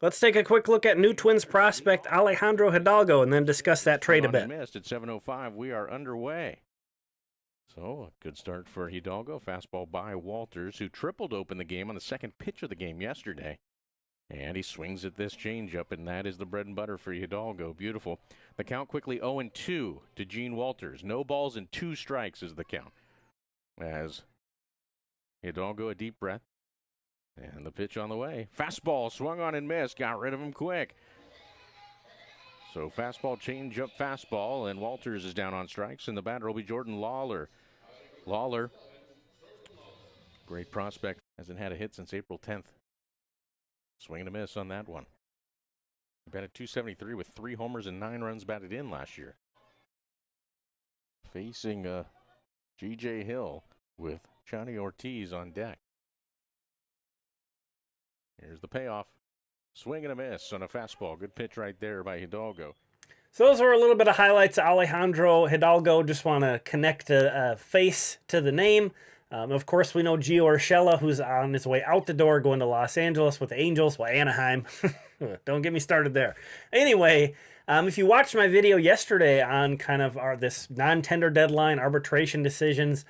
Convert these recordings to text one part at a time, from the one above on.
Let's take a quick look at new Twins prospect Alejandro Hidalgo and then discuss that trade a bit. Missed at 7:05. We are underway. So, a good start for Hidalgo. Fastball by Walters, who tripled open the game on the second pitch of the game yesterday. And he swings at this changeup, and that is the bread and butter for Hidalgo. Beautiful. The count quickly 0-2 to Gene Walters. No balls and 2 strikes is the count. As Hidalgo, a deep breath. And the pitch on the way. Fastball swung on and missed. Got rid of him quick. So fastball, changeup, fastball, and Walters is down on strikes, and the batter will be Jordan Lawler. Lawler, great prospect, hasn't had a hit since April 10th. Swing and a miss on that one. He batted .273 with 3 homers and 9 runs batted in last year. Facing G.J. Hill with Johnny Ortiz on deck. Here's the payoff. Swing and a miss on a fastball. Good pitch right there by Hidalgo. So those were a little bit of highlights of Alejandro Hidalgo. Just want to connect a face to the name. Of course, we know Gio Urshela, who's on his way out the door, going to Los Angeles with the Angels. Well, Anaheim. Don't get me started there. Anyway, if you watched my video yesterday on kind of this non-tender deadline arbitration decisions,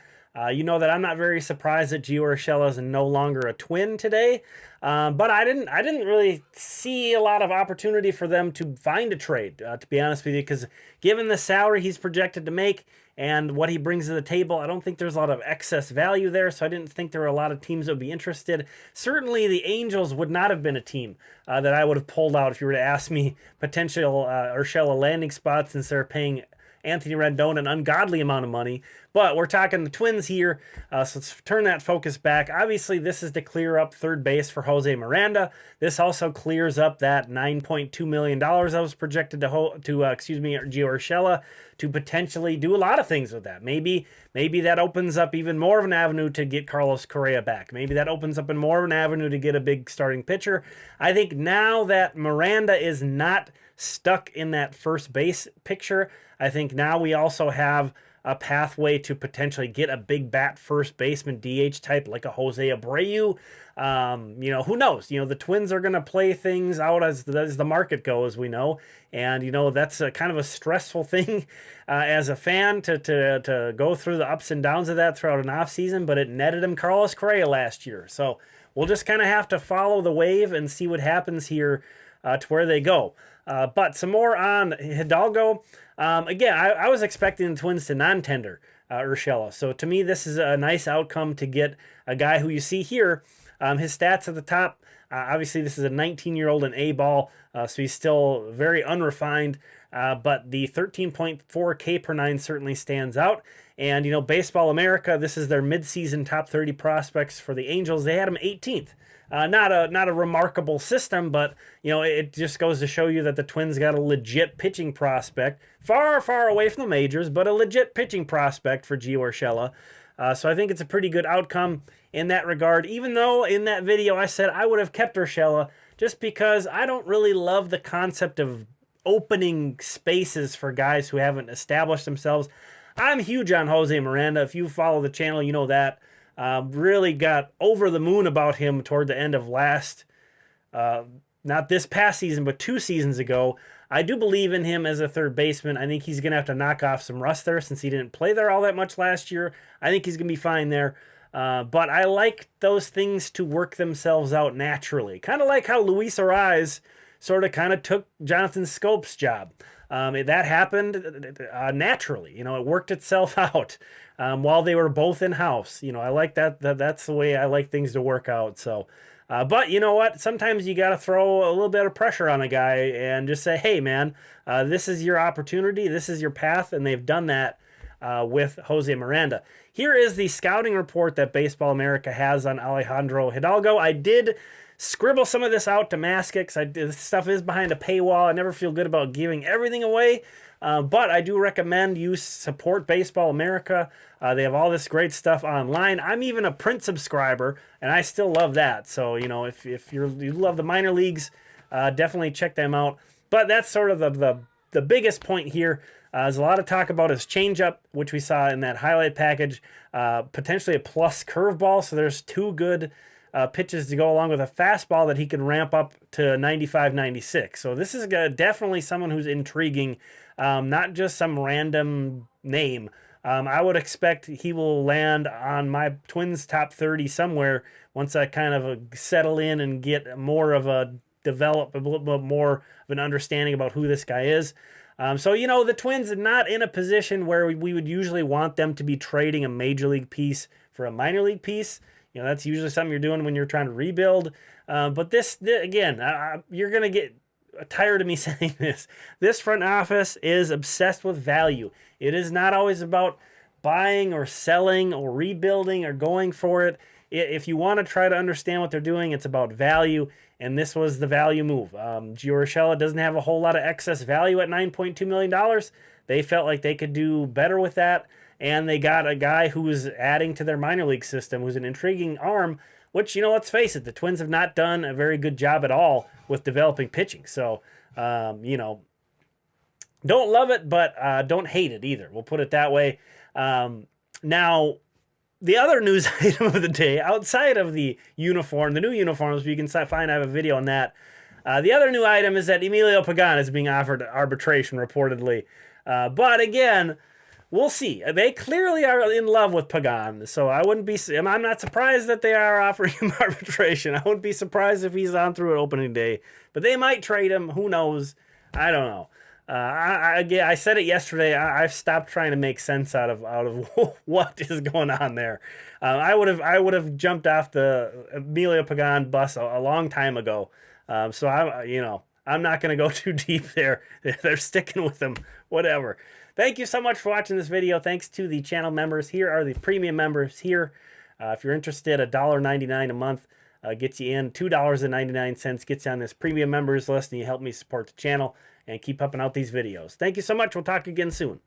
you know that I'm not very surprised that Gio Urshela is no longer a Twin today. But I didn't really see a lot of opportunity for them to find a trade, to be honest with you, because given the salary he's projected to make and what he brings to the table, I don't think there's a lot of excess value there, so I didn't think there were a lot of teams that would be interested. Certainly the Angels would not have been a team that I would have pulled out if you were to ask me potential Urshela landing spots, since they're paying Anthony Rendon an ungodly amount of money. But we're talking the Twins here, so let's turn that focus back. Obviously, this is to clear up third base for Jose Miranda. This also clears up that $9.2 million that was projected to Gio Urshela, to potentially do a lot of things with that. Maybe that opens up even more of an avenue to get Carlos Correa back. Maybe that opens up more of an avenue to get a big starting pitcher. I think now that Miranda is not stuck in that first base picture, I think now we also have a pathway to potentially get a big bat first baseman DH type like a Jose Abreu. Who knows? The Twins are going to play things out as the market goes, we know. And, that's a kind of a stressful thing as a fan to go through the ups and downs of that throughout an offseason, but it netted him Carlos Correa last year. So we'll just kind of have to follow the wave and see what happens here to where they go. But some more on Hidalgo. Again, I was expecting the Twins to non-tender Urshela. So to me, this is a nice outcome to get a guy who you see here. His stats at the top, obviously this is a 19-year-old in A-ball, so he's still very unrefined. But the 13.4 K per 9 certainly stands out. And, Baseball America, this is their midseason top 30 prospects for the Angels. They had him 18th. Not a remarkable system, but it just goes to show you that the Twins got a legit pitching prospect, far away from the majors, but a legit pitching prospect for Gio Urshela. So I think it's a pretty good outcome in that regard, even though in that video I said I would have kept Urshela just because I don't really love the concept of opening spaces for guys who haven't established themselves. I'm huge on Jose Miranda. If you follow the channel, you know that. Really got over the moon about him toward the end of not this past season, but 2 seasons ago. I do believe in him as a third baseman. I think he's going to have to knock off some rust there since he didn't play there all that much last year. I think he's going to be fine there. But I like those things to work themselves out naturally. Kind of like how Luis Arraez sort of kind of took Jonathan Scope's job. That happened naturally. It worked itself out while they were both in-house. I like that. That's the way I like things to work out. So, but you know what? Sometimes you got to throw a little bit of pressure on a guy and just say, hey, man, this is your opportunity. This is your path. And they've done that with Jose Miranda. Here is the scouting report that Baseball America has on Alejandro Hidalgo. I did scribble some of this out to mask it because this stuff is behind a paywall. I never feel good about giving everything away, but I do recommend you support Baseball America. They have all this great stuff online. I'm even a print subscriber, and I still love that. So, if you love the minor leagues, definitely check them out. But that's sort of the biggest point here. There's a lot of talk about his changeup, which we saw in that highlight package, potentially a plus curveball. So there's 2 good pitches to go along with a fastball that he can ramp up to 95, 96. So this is definitely someone who's intriguing, not just some random name. I would expect he will land on my Twins top 30 somewhere once I kind of settle in and get more of a develop a little bit more of an understanding about who this guy is. So, you know, the Twins are not in a position where we would usually want them to be trading a major league piece for a minor league piece. You know, that's usually something you're doing when you're trying to rebuild. But this again, you're going to get tired of me saying this. This front office is obsessed with value. It is not always about buying or selling or rebuilding or going for it. If you want to try to understand what they're doing, it's about value, and this was the value move. Gio Urshela doesn't have a whole lot of excess value at $9.2 million. They felt like they could do better with that, and they got a guy who was adding to their minor league system, who's an intriguing arm, which, you know, let's face it, the Twins have not done a very good job at all with developing pitching. So, you know, don't love it, but don't hate it either. We'll put it that way. Now, the other news item of the day, outside of the uniform, the new uniforms, you can find, I have a video on that. The other new item is that Emilio Pagan is being offered arbitration, reportedly. But again, we'll see. They clearly are in love with Pagan, so I'm not surprised that they are offering him arbitration. I wouldn't be surprised if he's on through an opening day. But they might trade him. Who knows? I don't know. I said it yesterday. I've stopped trying to make sense out of what is going on there. I would have jumped off the Emilio Pagan bus a long time ago. So I'm not going to go too deep there. They're sticking with them. Whatever. Thank you so much for watching this video. Thanks to the channel members. Here are the premium members here. If you're interested, $1.99 a month gets you in. $2.99 gets you on this premium members list, and you help me support the channel and keep pumping out these videos. Thank you so much. We'll talk again soon.